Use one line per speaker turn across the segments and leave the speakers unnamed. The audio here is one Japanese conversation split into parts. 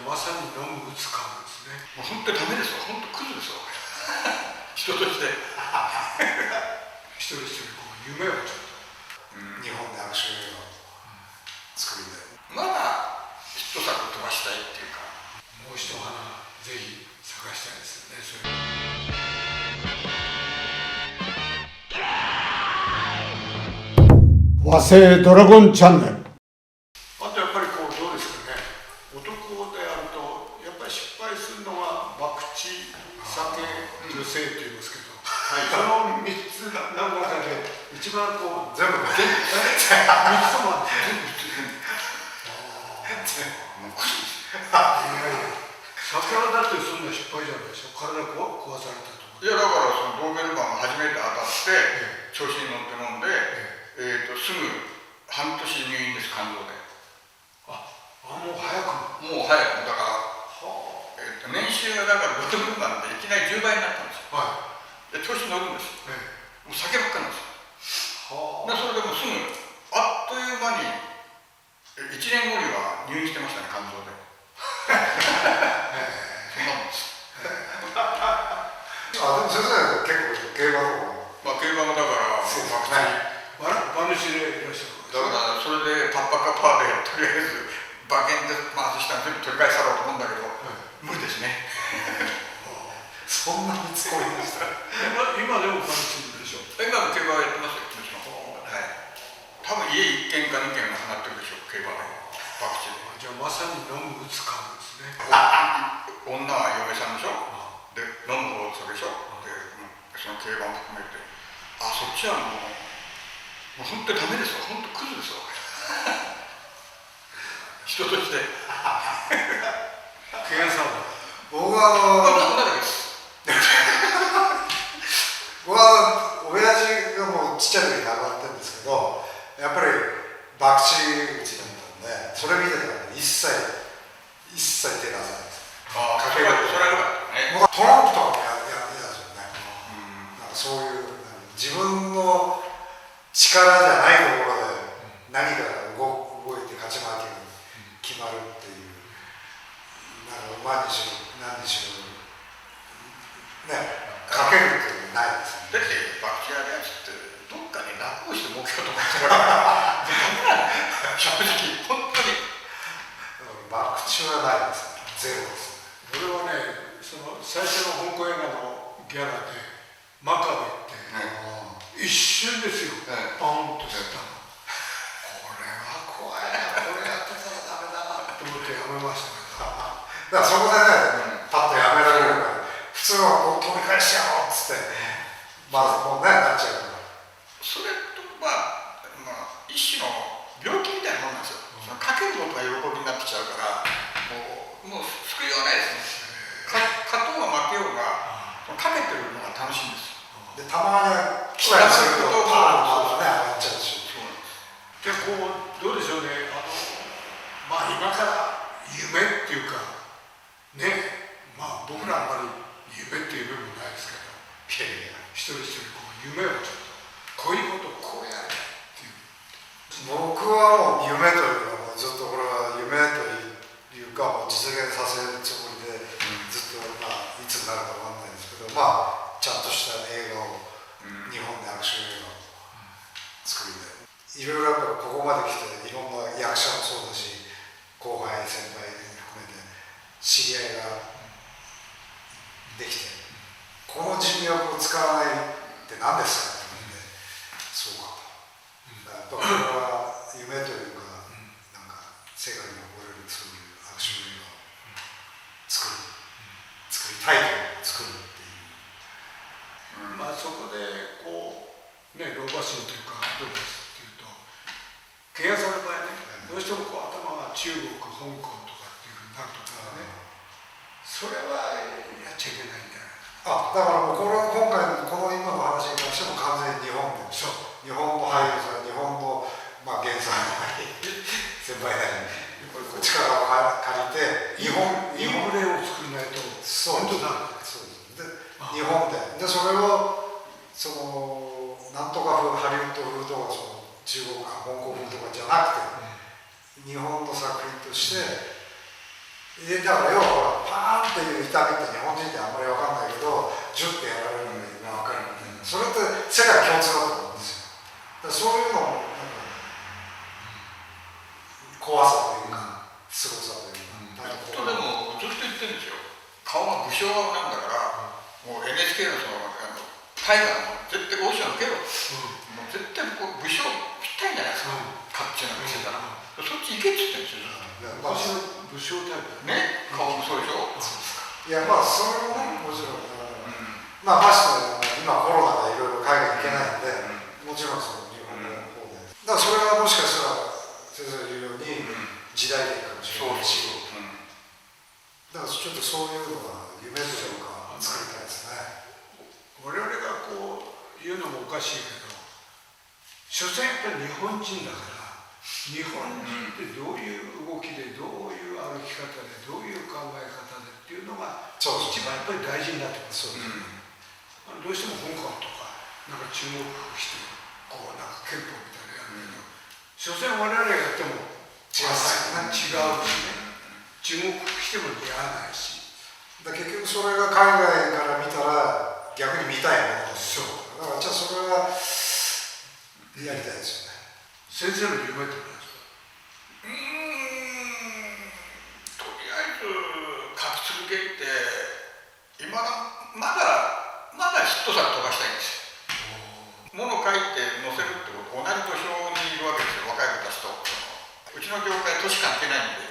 まさに飲む打つかもですね。
もう本当にダメですわ、本当クズですわ人として
一人一人こう夢をちょっと、
日本でアクション映画を作りたい。
まだ一作飛ばしたいっていうか、
もう一花ぜひ探したいですよね。それ和製ドラゴンチャンネル。あとやっぱりこうどうですかね、男であるとやっぱり失敗するのは博打、酒、女性って言いますけど、その3つの中で一番こう
全部
3つとも全部
もうクズです
いやいや、酒はだってそんな失敗じゃないでしょ。体壊されたとか。
いやだからそのドーベルマンが初めて当たって調子に乗って飲んで、すぐ半年入院です、肝臓で。
もう早く。
もう早くだから、年収がだからドーベルマンでいきなり10倍になったんですよ。で調子に乗るんですよ。もう酒ばっかりなんですよ。でそれでもうすぐあっという間に1年後には入院してましたね、肝臓で。そんなもんです。
でも先生結構競馬とか。
競馬もだから
そう
博打
馬主でいらっしゃる。
だからそれでパッパカパーでとりあえず馬券で回すしたら全部取り返したろうと思うんだけど、無理ですね。
そんなにすごいでした。
今でも馬主でしょ。
今も競馬やってますよ、もちろん。多分家1軒か2軒が放ってるでしょ、競馬で博打で。
じゃあまさに飲む打つかもですね。
女は嫁さんでしょ、で飲む方それでしょ、でその競馬も含めて、そっちはもう本当にダメですわ、本当クズですわ人として
ケンさんは
僕は
女だけです
僕は親父がもうちっちゃい時に亡くなってるんですけど、やっぱり博打打ちだったんで、それ見てたら一切手出さないです。
それはよかったね。
僕はトランプとかもやですよね。なんかそういう自分の力じゃないところで何かが動いて勝ち負けに決まるっていう、なんか馬にしろ何にしろね、かけるっていうのはないですね。
だって博打やるやつってどっかに楽をして目標とかしてるからダメなんだよ正直、本当に
博打はないですね、ゼロですね。
俺はね、その最初の香港映画のギャラでマカベって、一瞬ですよ、ボンとしたの。これは怖いな、これやってたらダメだなと思ってやめましたけど。
だからそこでね、パッとやめられるから、普通はもう取り返しちゃおうっつって、まずもうね、なっちゃうから。
それと一種の病気みたいなもんなんですよ。そのかけることが喜びになってきちゃうから、もう救いようがないですね。勝とうが負けようがかけてるのが楽しいんですよ。
でたまには期待するとパーンとね上がっちゃうし。
でこうどうでしょうね、今から夢っていうかね、僕らあんまり夢っていう部分ないですけど、一人一人こう夢をちょっとこういうことをこうやるっていう。
僕はもう夢というかもうずっとこれは夢というかもう実現させるつもりで、ずっといつになるかわかんないんですけど、ちゃんとした映画を、日本でアクション映画を作りたい。いろいろやっぱここまで来ていろんな役者もそうだし、後輩先輩含めて知り合いができて、この人脈を使わないって何ですかって言うんで、そうかと。やっぱこれは夢というか、なんか世界に誇れるそういうアクション映画を作りたいと作るっていう。
そこでこうね、老婆心というかどうかっていうと、ケンさんの場合ね、どうしてもこう頭が中国、香港とかっていうふうになるとかね、それはやっちゃいけないんじゃないか。
だからもう今回のこの今の話に関しても完全に日本で、日本の俳優さん、日本の原作先輩なりに力を借りて
日本例を作らないと本当だ。
日本でそれをなんとか風ハリウッド風とか中国か香港風とかじゃなくて、日本の作品としてだから要はパーンっていう痛みって日本人ってあんまり分かんないけどジュッてやられるのが今分かるみたいな、それって世界共通だと思うんですよ。だからそういうのもなんか怖さというかすごさというか、
人でもずっと言ってるんですよ。顔が武将なんだから、もう NHK の大河も絶対オーディション受けろ、もう絶対こう武将ぴったりじゃないですか、甲冑なんかしてたら、そっち行けって言ってるんですよ。
昔の武将タイプ
ね、顔もそうでしょ。
いやまあそれもねもちろん、まあまして今コロナでいろいろ海外行けないんで、もちろんその日本の方で、だからそれはもしかしたら先生が言うように時代劇かもしれないし、だからちょっとそういうのが夢というか作りたいですね。
我々がこう言うのもおかしいけど、所詮やっぱり日本人だから、日本人ってどういう動きでどういう歩き方でどういう考え方でっていうのが一番やっぱり大事になってくる。そうですね。どうしても香港とかなんか中国してこうなんか憲法みたいなのやるけど、所詮我々がやっても違うしね、中国しても似合わないし、
だ結局それが海外から見たら逆に見たいものですよ。だからじゃあそれはやりたいですよね。
先生の夢って何ですか？
とりあえず書き続けて、今まだヒット作飛ばしたいんですよ。もの書いて載せるってこと、同じ土俵にいるわけですよ、若い子たちと。うちの業界年関係ないんで、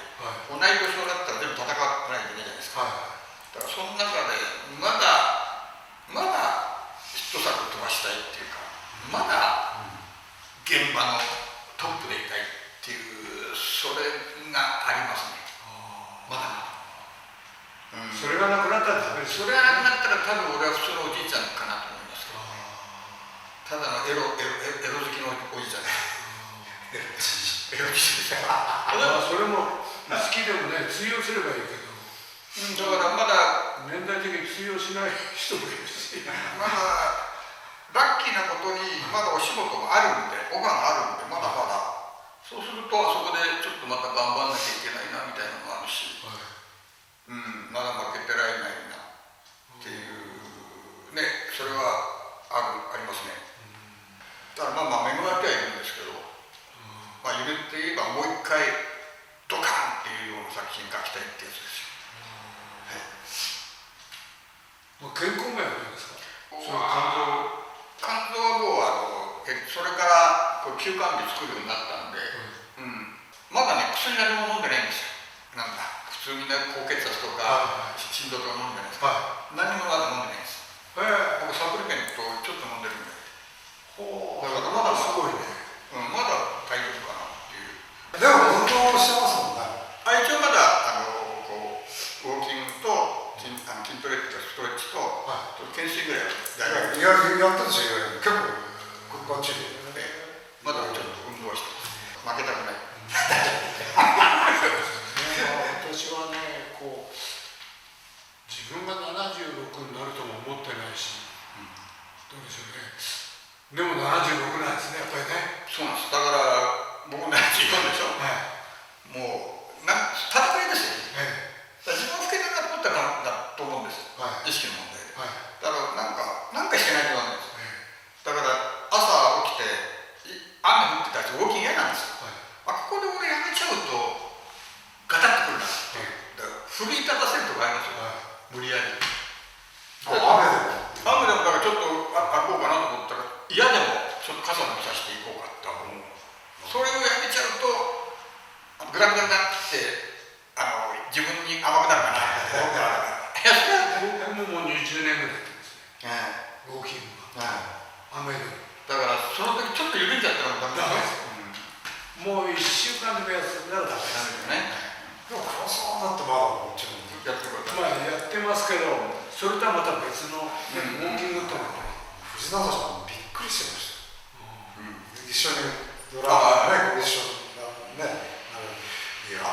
同じ土俵だったら全部戦ってないといけないじゃないですか。だからその中でまだヒット作飛ばしたいっていうか、まだ現場のトップでいたいっていう、それがありますね。まだ
それがなくなったらダメです。
それがなくなったら多分俺は普通のおじいちゃんかなと思いますけどね。ただのエロ好きのおじいちゃんエロじいですよ。
それも好きでもね、通用すればいいけど、
だからまだ
年代的に通用しない人もいるし、
まだラッキーなことにまだお仕事があるんで、オファーがあるんで、まだそうするとあそこでちょっとまた頑張んなきゃいけないなみたいなのもあるし、まだ負けてられないなっていうね、それはありますね。だからまあ恵まれてはいるんですけど、夢って言えばもう一回ドカーンっていうような作品書きたいってやつですよ。
健康面はどうですか？
肝臓はもうそれから休肝日作るようになったんで、まだね薬何も飲んでないんですよ。なんだ普通みんな高血圧とか心臓とか飲んでないですか、何もまだ飲んでないんです。僕サプリメントちょっと飲んでるんで、だからまだ
すごいね。
まだ大丈夫かなっていう。
でも運動してますもんね。
一応まだこうウォーキングと筋トレっていうかストレッチと懸垂ぐらい
やってるんですよ。結構バッチリ。
まだちょっと運動はしてます。負けたくない。
私はね、こう自分が76になるとも思ってないし、どうでしょうね。でも76なんですね、やっぱりね。
そうなんです。だから僕74でしょ。もう戦いですよ。自分を老けたなと思ったらだと思うんですよ。意識の問題で。だからなんかしてないとダメです。だから朝起きて雨降ってたらウォーキング嫌なんですよ。ここで俺やめちゃうとガタッとくるなっていう。だから奮い立たせるとこありますよ。無理やり。雨でもだからちょっと歩こうかなと思ったら嫌でもちょっと傘のさしていこうかって思う。それをやめちゃうとグラグラになって自分に甘くなるかな。
僕ももう20年ぐらいやってますね。ウォーキングは。雨でも。
だからその時ちょっと緩んじゃったらダメです。
もう1週間でも休んだらダメです
ね。
でもそうなってまだもちろん
やってください。
まあやってますけど、それとはまた別のウォーキングってのは
藤永さんびっくりしてました。一緒にドラマね、ご一緒にね、いやー、倉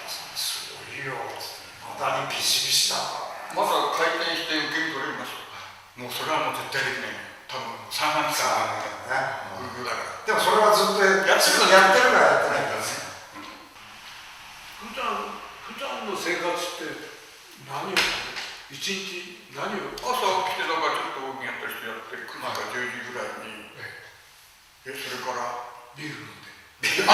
田さんすごいよってまだにビシビシだから
まだ回転して受け身取れますよ。もうそれはもう絶対できない。多分3半期間グーグーだから。
でもそれはずっとやってるからやってないからね。
普段の生活って何を一日何を
朝起きてだからちょっとウォーキングやったりしてやって9時か10時ぐらいに、それから
ビール飲んで
それ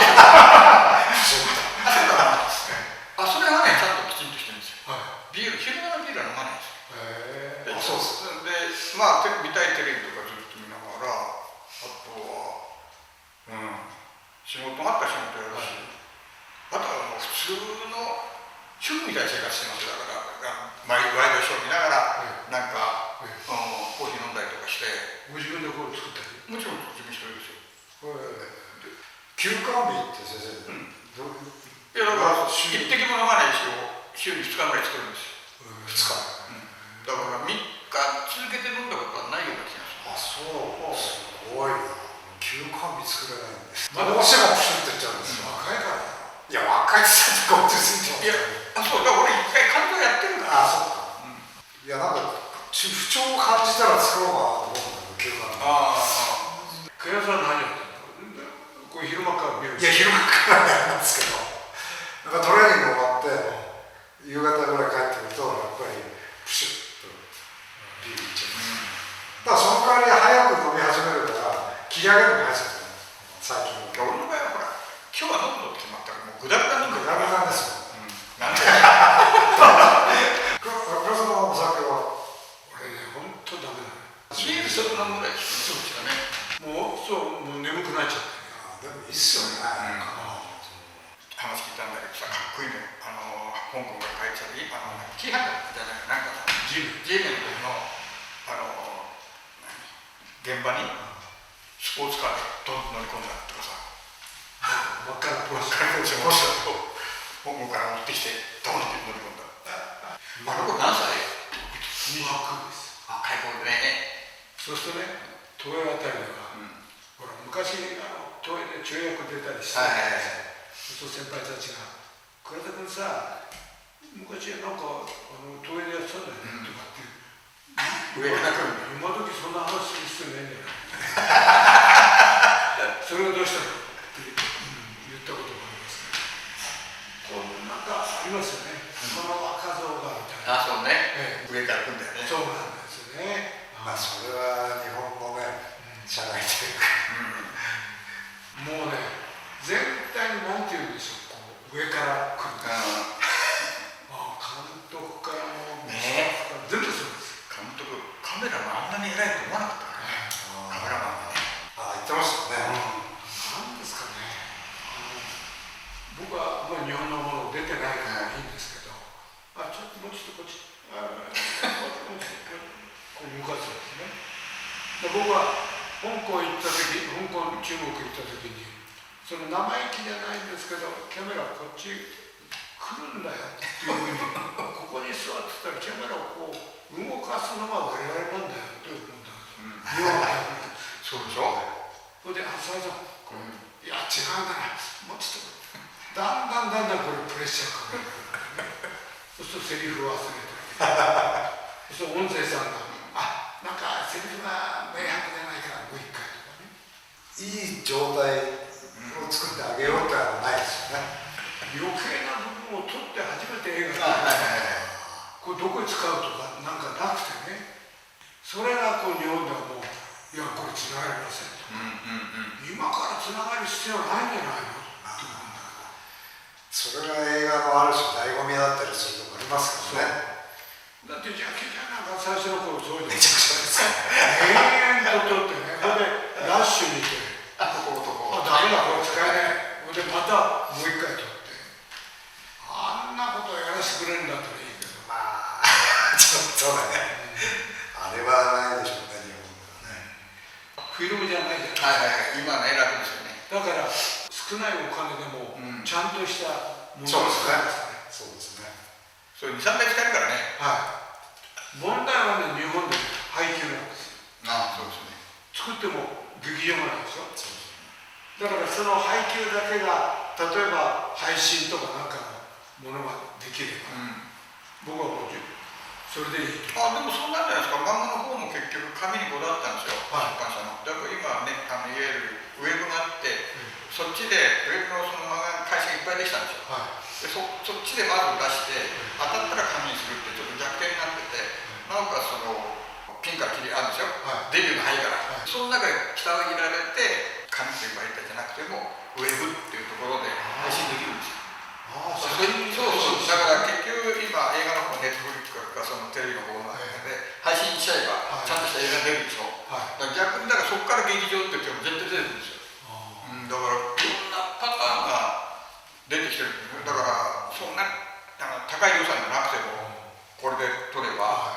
はねちゃんときちんとしてるんですよ、ビール昼間のビールは飲まないんですよ。
そうです
でまあ見たいテレビとかずっと見ながら、あとは仕事もあったら仕事やるし、あとはもう普通の主婦みたいな生活してますよ。だからワイドショー見ながら、なんか、コーヒー飲んだりとかして。
ご自分でこう作ったり？
もちろん自分一人ですよ。
休館日って先生、
いやだから一滴も飲まないしを週に2日ぐらい作るんですよ。2日、だから3日続けて飲んだことはないような気がする。
すごいな。休館日作れないんです。どうしてもプシュッといっちゃうんですよ。
若いから。
いや若いって言ったって50過ぎてます。
そうだから俺一回肝臓やってるから。
そうか。いやなんか不調を感じたら作ろうかなと思うんだけど、休館日。
栗原さん何やってんの？これ昼間から見る。
いや昼間からやるんですけど、なんかトレーニング終わって夕方ぐらい帰ってくるとやっぱりプシュッとビールいっちゃうんです。だからその代わり早く飲み始めるから切り上げるのが早いですよね。最近
俺の場合はほら今日は飲むのって決まったらもうグダグダ飲む
グダグダですよ。
なんで
黒沢のお酒は
俺ね、ほんとダメだね。
ビール1つ飲むぐらいそうですよね。
もう眠くなっちゃって。
でもいいっすよね。
話聞いたんだけどさ、かっこいいの。香港から帰っちゃうキーハンダじゃないなんかジェメンの現場にスポーツカーでドンと乗り込んだとかさ、
真っ赤なポルシェ
香港から持ってきてドンって乗り込んだ。あの子何歳
？29です。
開放でね。
そうするとね、東映あたりでは、ほら昔東映で跳躍出たりして、そう先輩たちが「倉田君さ、昔なんか東映でやってたんだよね」とかって
上から来る。
今時そんな話する必要ないんだよ。それがどうしたのって言ったことがありますね。なんかありますよね。この若造がみたいな。
そうね。上から来るんだよね。
そうなんですよね。
それは日本のね、社内というか、
もうね、全体に何て言うんでしょう、上から来るんです。監督からもうスタッフから全部そうです。
監督、カメラもあんなに偉いと思わなかったからね。カメラマンがね。
言ってましたね。
なんですかね。僕は日本のもの出てないからいいんですけど、ちょっともうちょっとこっち、こう向かってですね。僕は香港行った時、香港中国行った時に、その生意気じゃないんですけど、キャメラこっち来るんだよっていうふうに、ここに座ってたらキャメラをこう動かすのが我々なんだよって思うんだけど、日本は
そうでしょ。
それで、澤さん、いや、違うんだな、もうちょっと、だんだんこれプレッシャーかかる。そうするとセリフを忘れて、そうすると音声さんが、なんかセリフが明白じゃないからもう一回とかね。
いい状態を作ってあげようってのはないですよね。
余計な部分を取って初めて映画がこれどこに使うとかなんかなくてね。それが日本ではもう、いや、これつながりませんと。今からつながる必要ないんじゃないのって思うんだけど。
それが映画のある種醍醐味だったりするとこありますからね。
だってジャッキー・チャンなんか最初の頃そういうの
めちゃくちゃです
延々と撮ってね、それでラッシュ見て、ダメだ、これ使えない。それでまたもう一回撮って、あんなことやらせてくれるんだったらいいけど、
ちょっとね、あれはないでしょうね、日本ではね。
フィルムじゃないじゃない
今ね、楽ですよね。
だから少ないお金でもちゃんとしたもの
そう
を使
ですね。そうですね。
それ2、3回使えるからね。
問題はね、日本で配給なんですよ。
そうですね。
作っても劇場がないでしょ。だからその配給だけが、例えば配信とかなんかのものができれば、僕はもうそれでいいと。
でもそうなんじゃないですか。漫画の方も結局紙にこだわったんですよ、出版社の。だから今はね、いわゆるウェブがあって、そっちでウェブのその漫画会社がいっぱいできたんですよ。でそっちでまず出して当たったら紙にするってちょっと逆転になってて、なおかつピンから切りあるんですよ、デビューの灰から、その中で下を切られて紙っていう媒体じゃなくてもウェブっていうところで配信できるんですよ。そうだから結局今映画の方ネットフリックスかそのテレビの方の中で配信しちゃえばちゃんとした映画出るでしょ、だから逆にそこから劇場って言っても絶対出るんですよ。だからいろんなパターンが出てきてるんですよ。だからそんな高い予算じゃなくてもこれで撮れば、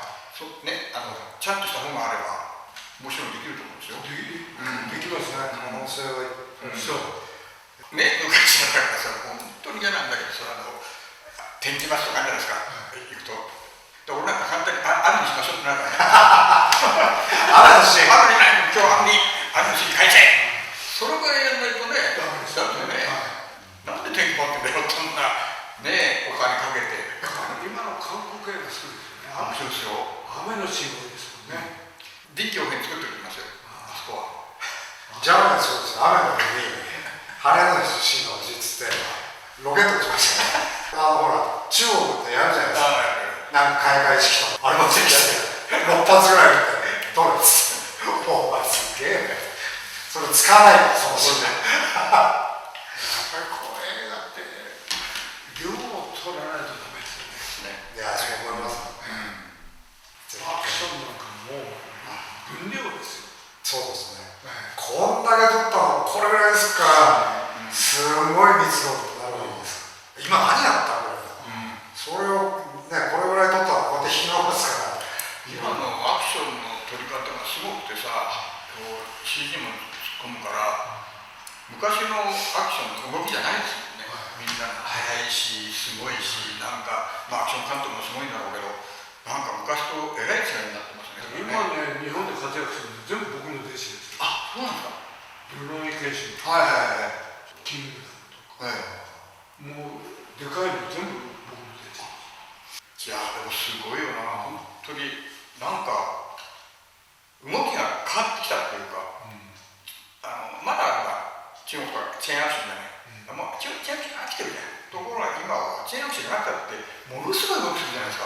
ね、ちゃんとした本があればもちろんできると思うんですよ。
できますね、可能性は。そう
ね、昔だからさ、本当に嫌なんだけどさ、天気バスとかあるじゃないですか、行くと。で俺なんか簡単にあるにしましょうってなるからね。あるにない、今日あるに変えちゃえ。それぐらいやんないとね、だってね、なんで天気ばってんだよ、そんな、ね、お金かけて。
今の韓国映画すごいですよね。
面白いですよ。
雨のシーン多いですもんね。
臨機応変に作っておきますよ、あそこは。
ジャマネそうですよ、雨の日に晴れの日の日っつってロケット打ちましたね。ほら中国ってやるじゃないですか、なんか開会式とかあれ持ってきて6発ぐらい打ってどれっつってお前すげえね、それ使わないよそのシーン。
やっぱりこう映画って量を取らないとダメですよね。
いやそう思います。
アクションなんかも分量ですよ。
そうですね、こんだけ撮ったのこれぐらいですから、すごい密度になるわけです。今何やったこれ、それをねこれぐらい撮ったらこうやって引き伸ばすから。
今のアクションの撮り方がすごくてさ、CG も突っ込むから昔のアクションの動きじゃないですよね。みんな速いしすごいし、なんか、アクション監督もすごいんだろうけど、なんか昔とえらい違いになってますね。
今ね、日本で活躍するの全部僕の弟子です。
あ、そうなんですか。
ルローニケンシン、キングダムとか、もうでかいの全部僕の弟子です。
いやでもすごいよな、本当になんか動きが変わってきたっていうか、まだ中国とかチェーンアクションじゃない、もうチェーンアクション飽きてるじゃん。ところが今はチェーンアクションじゃなくたってものすごい動きするじゃないですか。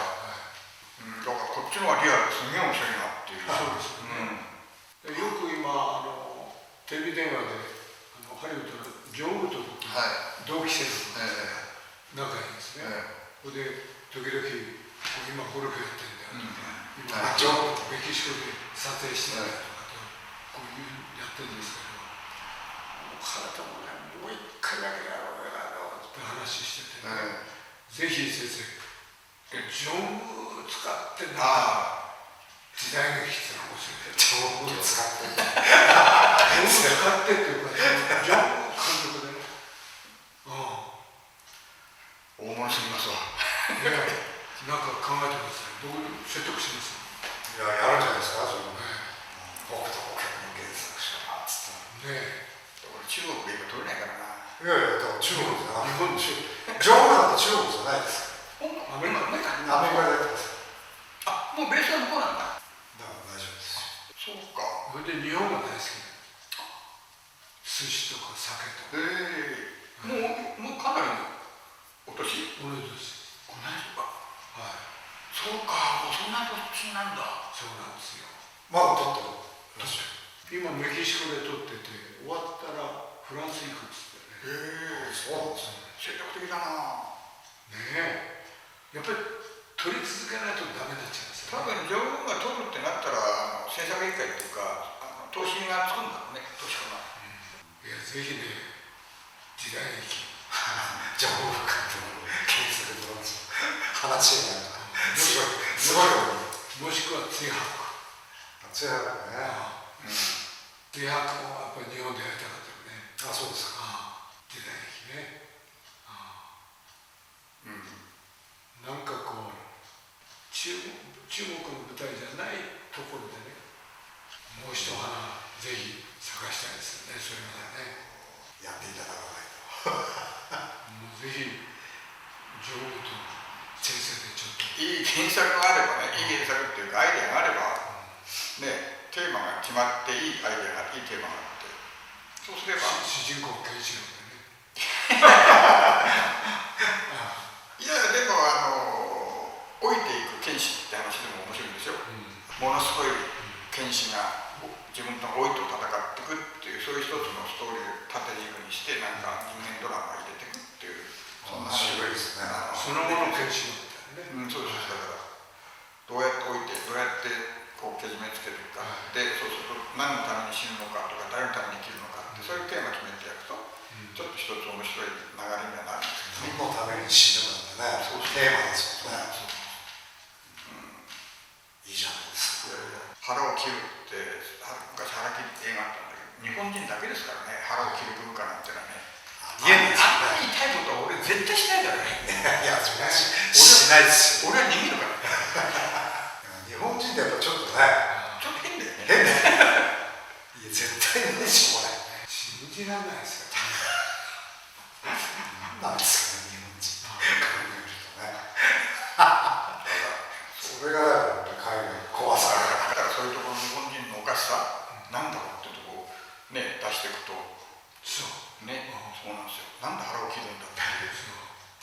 だからこっちの方がリアルですげえ面白いなっていう。
そうですよね。よく今テレビ電話でハリウッドのジョン・ウッドと同期生の仲いいんですね。それで時々今ゴルフやってるんだよとか、今ジョンメキシコで撮影してたりとかとこういうやってるんですけど、体もねもう一回だけやろうって話してて、ぜひ先生ジョンウ使ってなんか時代劇ってのを教えて、
ジョンウ使って
ジョンウ使ってっていうかジョンウ監督でね、
大物すぎますわ。
なんか考えてください。僕説得します。
いや、やるんじゃないですか、それもね。僕と僕の原作者がつったら。
ねえ。俺中国で今取れないからな。
いやいや、だから中国じゃなくて。
日本でしょ。
ジョンだって中国じゃないですか。
アメリカで
アメリカでやってます。
あ、もうベースは向こうなんだ。
だから大丈夫です。
そうか。
それで日本が大好きな寿司とか酒とか。
もうかなりのお年？
同じです。
同じか。
はい。
そうか、もうそんな年なんだ。
そうなんですよ。
まだ撮ってるらしい。
今メキシコで撮ってて終わったらフランス行くっつってね。
そうなんですね。
積極的だな。
ねえ。やっぱり撮り続けないとダメになっちゃいますよね。
多分上手が撮るってなったら制作委員会っていうか投資がつくんだろうね、投資家が。
いや、ぜひね、時代劇。
ジョンウ監督の検索ドラマ話がすごい。
もしくは追白。
追白ね。
追白もやっぱり日本でやりたかったよね。
あ、そうですか。
時代劇ね。なんかこう中国の舞台じゃないところでね、もう一花ぜひ探したいですよね。それまでね
やっていただかないと。
もうぜひ女王と先生でちょっと
いい原作があればね、いい原作っていうかアイデアがあれば、ね、テーマが決まっていいアイデアがいいテーマがあって、そうすれば
主人公ケンシロウでね
いやでも老いていく剣士って話でも面白いんですよ、ものすごい剣士が自分の老いと戦っていくっていう、そういう一つのストーリーを縦軸にしてなんか人間ドラマ入れていくっていう、そんな話
ですね。
その後の剣士みたいなね。
そうです。だからどうやって老いてどうやってこうけじめつけていくか、でそうすると何のために死ぬのかとか誰のために生きるのかって、そういうテーマ決めてやると、ちょっと一つ面白い流れにはなるんですけど、
何のために死ぬのってね、そうテーマですよね。いいじゃないですか。
腹を切るって昔腹切りって映画あったんだけど、日本人だけですからね、腹を切る文化なんてのはね。
あんな
痛いことは俺絶対しないからね。
いや、しないですよ。
俺は逃げるから。
日本人ってやっぱちょっとね、
ちょっと変だよね。
変だよ。いや、絶対にしょうがない。
信じられないですよ。
なんですかね、日本人。それがだから海外怖さが。
だからそういうところの日本人のおかしさ、なんだろうってとこをね、出していくと、そうね、そうなんですよ。なんで腹を切るんだっていう。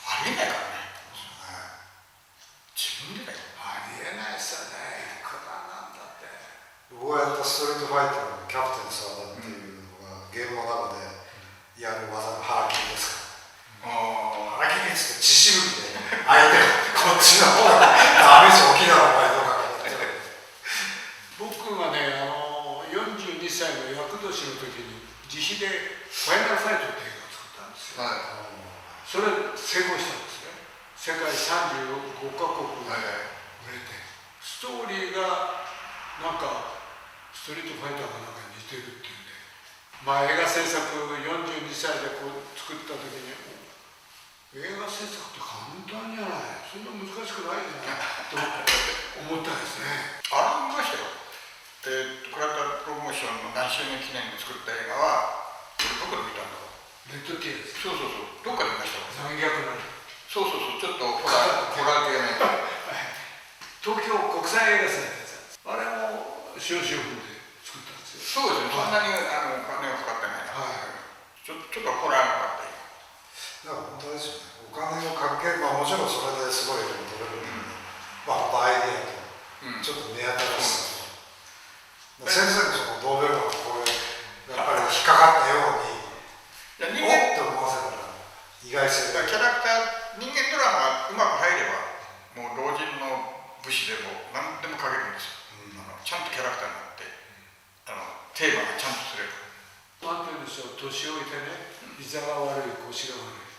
ありえないからね。自分でだよ。
ありえないですよね。いくらなんだって。
僕がやったストリートファイターのキャプテン澤田っていうのが、ゲームの中でやる技が腹切りですから。腹切りっつって血しぶきで相手がこっちの方がダメージ起きながらどうか
僕がね、42歳の厄年の時に自費で「ファイナルファイト」って映画を作ったんですよ、それ成功したんですね。世界35カ国売れて、ストーリーがなんかストリートファイターがなんか似てるっていうんで、まあ映画制作42歳でこう作った時に、映画制作って簡単じゃない、そんな難しくないんだと思ったんですね。
あれ見ましたよ。倉田プロモーションの何周年記念で作った映画は、どこで見たんだろう。
レッドティーです。
そう、どっかで見ました。
残虐な。
そう、ちょっとホラー系のやつ。
東京国際映画祭のやつ。あれも少々分で作ったんですよ。
そうですね、そんなにお金をかかってないな。ちょっとホラーがかかった
だから本当ですよね。お金をかける、もちろんそれですごい取れるんで、アイデアとちょっと目新しさと、先生のその同僚がこれやっぱり引っかかったように、おっと思わせたら意外性が。
キャラクター、人間ドラマがうまく入れば、もう老人の武士でも何でも書けるんですよ。ちゃんとキャラクターになって、テーマがちゃんとすれば。
なんて言うんでしょう、年老いてね、膝が悪い、腰が悪い。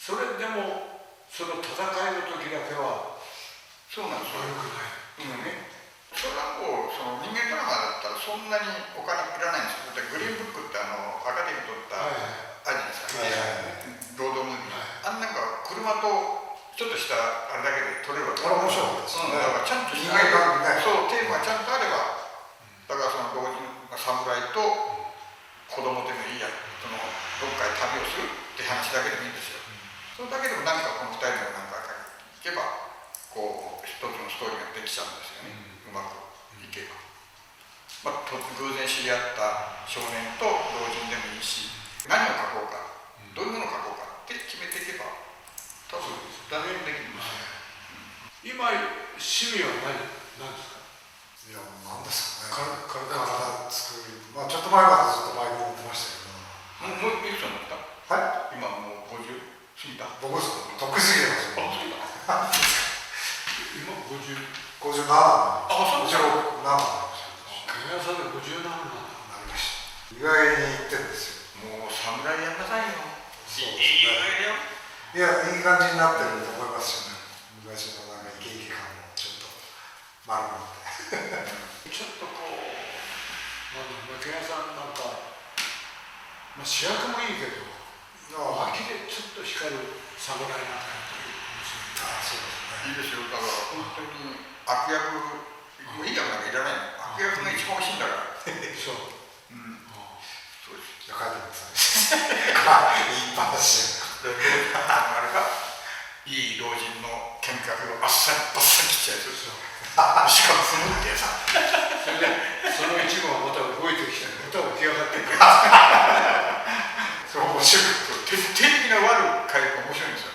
それでも、その戦いの時だけは、
そうなんですよ。
悪くない。
それはもうその人間ドラマだったらそんなにお金いらないんですよ。だってグリーンブックってアカデミー取ったあるじゃないですか、ロードムービー、なんか車とちょっとしたあれだけで撮れるわけ。
あれ面白いですね。
だからちゃんと
人間関係ね。
そう、テーマがちゃんとあれば、だからその老人の侍と子供でもいいや、そのどっかへ旅をするって話だけでもいいんですよ。それだけでもなんかこの2人のなんかいけば、こう一つのストーリーができちゃうんですよね。うまくいけば。偶然知り合った少年と老人でもいいし、何を書こうか、どういうものを書こうかって決めていけば、多分誰にもできるんですよ。
今、趣味は何ですか？
いや、何ですかね。
体
作る。ちょっと前までずっとバイク乗ってましたけど。
もういくつになった？
はい。
今もう50過ぎた。
僕ですか？得意すぎますよ。
今
57。
そうですか。
56、7。
影屋さんで57なんだ。
なりました。意外に行ってるんですよ。
もう侍やんなさいよ。
そうですね。いや、いい感じになってると思いますよね。昔のなんかイケイケ感もちょっと丸まって。
ちょっとこう、影屋さんなんか、主役もいいけど、脇でちょっと光る侍なんかやっぱり面白い。
いいですよ。だから本当に悪役、もういい役なんかいらないの。悪役が一番欲しいんだから。
そう。
そうです。
じゃあ書いてください。言いっぱなし
あれか、いい老人の見学をあっさりバッサリ切っちゃう。しかも踏むってやつ。
それでその一部がまた動いてきて、また起き上がってくる。
そう面白い。徹底的な悪を書いて面白いんですよ。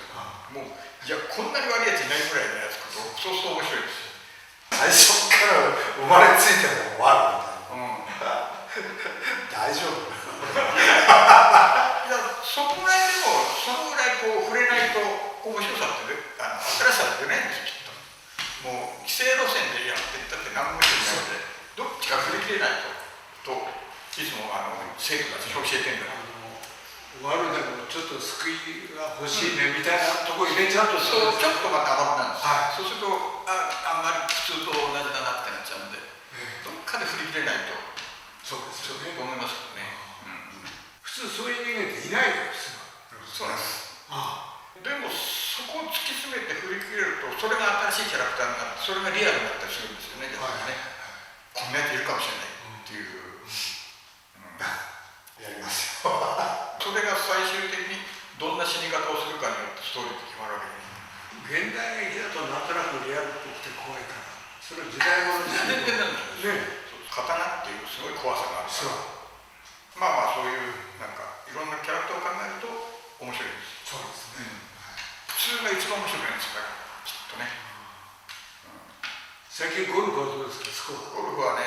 もういやこんなに悪いやついないぐらいのやつことそうすると面白いです。
最初から生まれついても悪みたいな、大丈夫
いやそこぐらいでもそのぐらいこう触れないと面白さって新しさって出ないんですよきっと。もう既成路線でやってったって何も面白くないのでどっちか振り切れないといつも生徒たちに教えてんだな。
悪でもちょっと救いが欲しいねみたいなとこ入れちゃうと、
そうちょっとまた甘くなるんですよ、
はい、
そうするとあんまり普通と同じだなってなっちゃうんで、どっかで振り切れないと。
そうですよね。
思いますけどね、
普通そういう人間っていないよ、
そうなんです。でもそこを突き詰めて振り切れるとそれが新しいキャラクターになってそれがリアルになったりするんですよね、逆にね、こんなやついるかもしれないっていう、
やりますよ
それが最終的にどんな死に方をするかによってストーリーって決まるわけ
で、現代劇だとなんとなくリアルっぽくて怖いから、それは時代物じゃ
全然なんですよ、
ね、
刀っていうすごい怖さがあるから、そういうなんかいろんなキャラクターを考えると面白いです。
そうですね、
普通が一番面白くないんですからきっとね、
最近ゴルフはどうですか、スコア。
ゴルフはね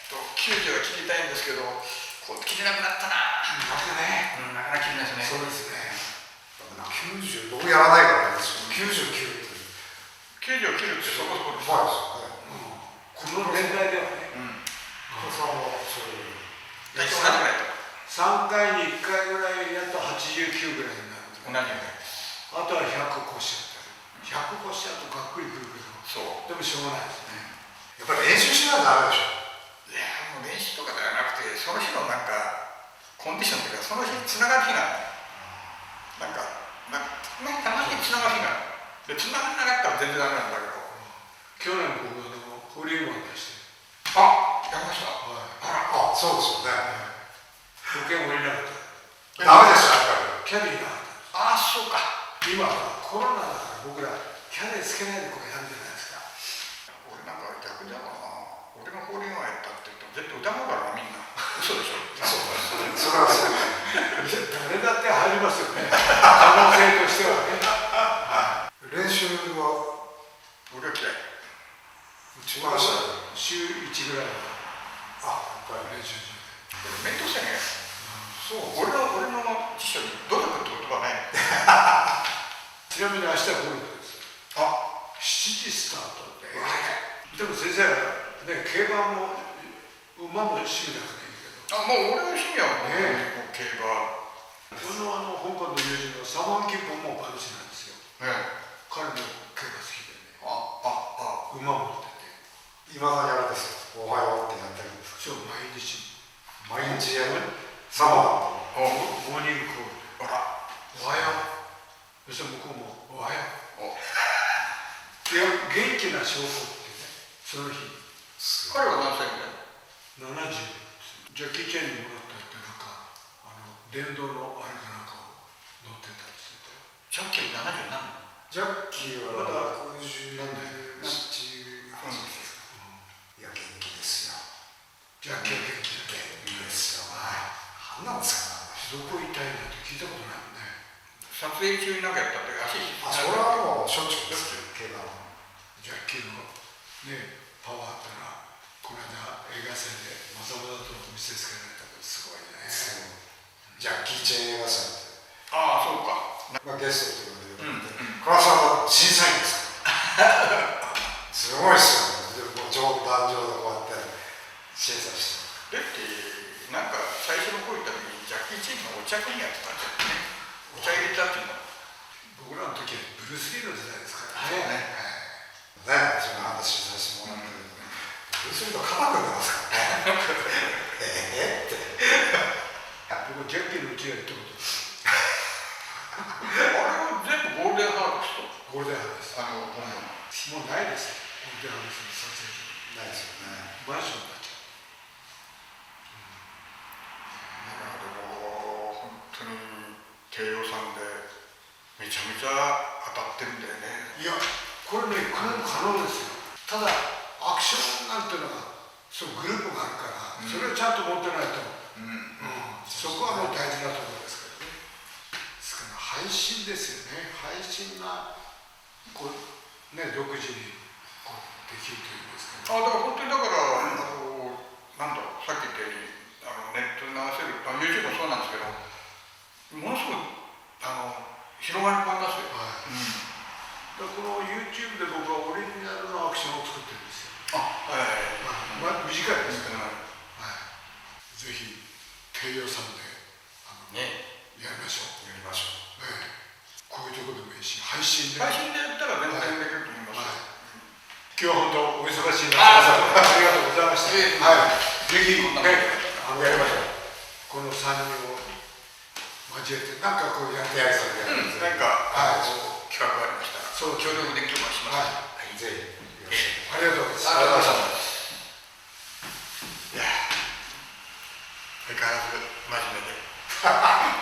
90は切りたいんですけど切れなくなったな。
なかなか
なかなか切れないですね。
そうですね。
90、僕やらないからですよ。99って。
90を切るってそこそこです。
この年代ではね。
さんはそういう。
大体同じぐらいと。
3回に1回ぐらいやっと89ぐらいになる。
同じぐらいです。
あとは100越しちゃった。100越しちゃうとかっこいいくるけど。そう。でもしょうがないですね。
やっぱり練習しないとダメでしょ。
いやもう練習とかではなくてその日のなんかコンディションというかその日につながる日がなんかたまにつながる日がでつながらなかったら全然ダメなんだけど、
去年僕ホールインワン出して
やりました。
そうですよね。
保険もいなかった。
ダメですよやっぱり。
キャディーなかった。
そうか。
今はコロナだから僕らキャディーつけないでこれやるじゃないですか。
俺なんか逆だわな。俺がホールインワンやったって言っても絶対歌うからなみんな。嘘でしょ。
それはそう。
誰だって入りますよね。可能性としてはね。
練習は
俺は嫌い。
週1ぐらいは。やっぱり練習中で。
面倒くさいね。
そう。
俺の辞書に努力って言葉ない。
ちなみに明日ゴルフです。7時スタートで。でも先生ね、競馬も馬も趣味だからいいけど。
もう俺の趣味はもう競馬。
香港の友人のサマン・キンポンも馬主なんですよ。彼も競馬好きでね。馬も乗ってて。
今のやるんですよ。おはようってやってるんです
そう、毎日。
毎日やる。サマー
モーニングコール。おはよう。そして向こうもおはよう。いや、元気な証拠ってね、その日。
彼は何歳ぐらい
？70。ジャッキー・チェンにもらったってなんか電動のあれかなんかを乗ってたりする。
ジャッキー70何？
ジャッキーは60
なんだよ。
いや元気ですよ。
ジャッキーは元気だね。
元気ですよ。何なんですかね。
どこ痛いなんて聞いたことないもんね。
撮影中になんかやったって足
それはもうしょっちゅうですけど、
ジャッキーのねパワーってのはこの間映画祭でまざまざと見せつけられたけどすごいね。
ジャッキー・チェン映画祭って
そうか。
ゲストっていうので倉さんは審査員ですからすごいっすよね。壇上でこうやって審査して
だってなんか最初の頃行った時にジャッキー・チェンがお茶組やってたんですよね。お茶入れたっていうの
僕らの時はブルース・リーの時代ですから
ね。その話させてもらってブルース・リーと肩組んでますからねって
僕ジャッキーのうちが行ったことです
あれは全部ゴールデンハーベスト。
ゴールデンハーベストもうないですよ。ゴールデンハーベストの撮影所
ないですよね。
マンションになっちゃう。
本当に低予算でめちゃめちゃ当たってるんだよね。
いやこれね可能ですよ。ただアクションなんていうのがそうグループがあるから、それをちゃんと持ってないと、そこはもう大事なところですけどね。ですから配信ですよね。配信がこう、ね、独自にこうできるというんですかね。
だから本当になんだろう、さっき言ったようにネットに流せる、YouTube もそうなんですけど、ものすごい広がり込みますよ。
はい。だからこの YouTube で僕はオリジナルのアクションを作ってるんですよ。短いですから、ぜひ低予算でやりましょう。こういうところでもいいし、配信でや
ったら全然できると思います。
今日は本当お忙しい中、ありがとうございました。ぜひね、やりましょう。この3人を交えて、なんかこうやってやる企
画がありましたら、協力できればします。
ぜひ。
ありがとうございます。
いや、相変わらず真面目で。